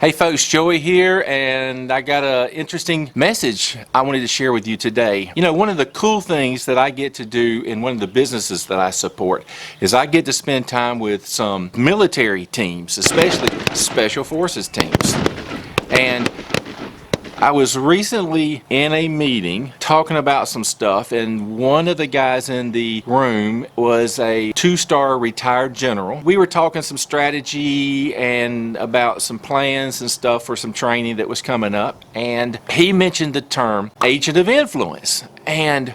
Hey folks, Joey here, and I got an interesting message I wanted to share with you today. You know, one of the cool things that I get to do in one of the businesses that I support is I get to spend time with some military teams, especially special forces teams. And I was recently in a meeting talking about some stuff, and one of the guys in the room was a 2-star retired general. We were talking some strategy and about some plans and stuff for some training that was coming up, and he mentioned the term agent of influence, and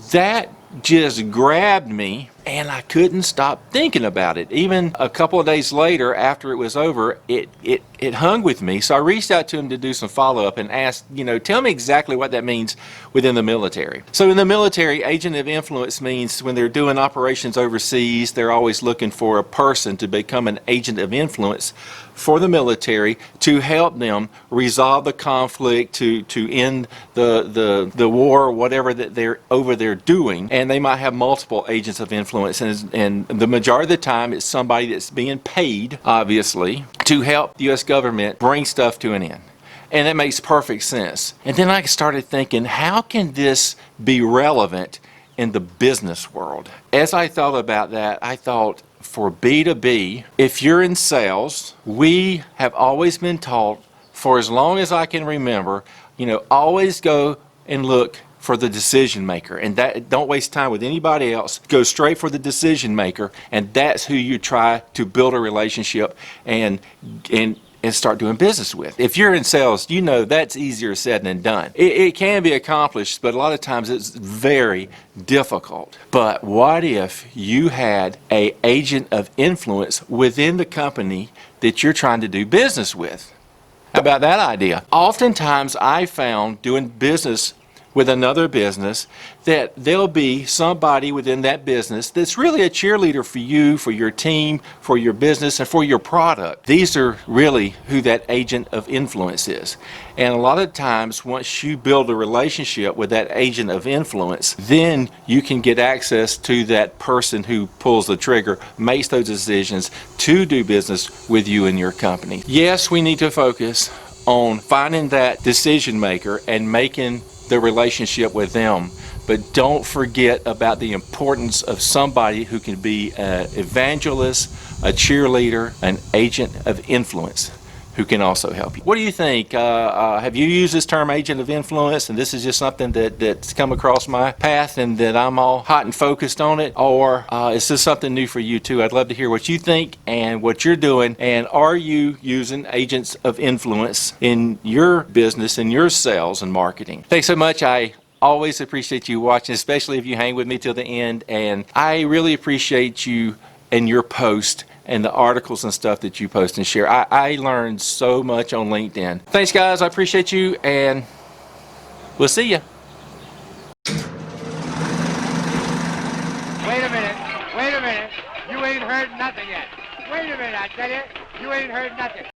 that just grabbed me, and I couldn't stop thinking about it. Even a couple of days later, after it was over, it hung with me. So I reached out to him to do some follow-up and asked, tell me exactly what that means within the military. So in the military, agent of influence means when they're doing operations overseas, they're always looking for a person to become an agent of influence for the military to help them resolve the conflict, to end the war or whatever that they're over there doing. And they might have multiple agents of influence, and the majority of the time it's somebody that's being paid, obviously, to help the U.S. government bring stuff to an end. And that makes perfect sense. And then I started thinking, how can this be relevant in the business world? As I thought about that, I thought, for B2B, if you're in sales, we have always been taught, for as long as I can remember, always go and look for the decision maker, and that don't waste time with anybody else. Go straight for the decision maker, and that's who you try to build a relationship and start doing business with. If you're in sales, that's easier said than done. It can be accomplished, but a lot of times it's very difficult. But what if you had an agent of influence within the company that you're trying to do business with? How about that idea? Oftentimes I found doing business with another business that there'll be somebody within that business that's really a cheerleader for you, for your team, for your business, and for your product. These are really who that agent of influence is. And a lot of times, once you build a relationship with that agent of influence, then you can get access to that person who pulls the trigger, makes those decisions to do business with you and your company. Yes, we need to focus on finding that decision maker and making the relationship with them, but don't forget about the importance of somebody who can be an evangelist, a cheerleader, an agent of influence who can also help you. What do you think? Have you used this term agent of influence, and this is just something that's come across my path and that I'm all hot and focused on it, or is this something new for you too? I'd love to hear what you think and what you're doing, and are you using agents of influence in your business, in your sales and marketing? Thanks so much. I always appreciate you watching, especially if you hang with me till the end, and I really appreciate you and your post and the articles and stuff that you post and share. I learned so much on LinkedIn. Thanks guys, I appreciate you, and we'll see ya. Wait a minute, you ain't heard nothing yet. Wait a minute, I tell you, you ain't heard nothing.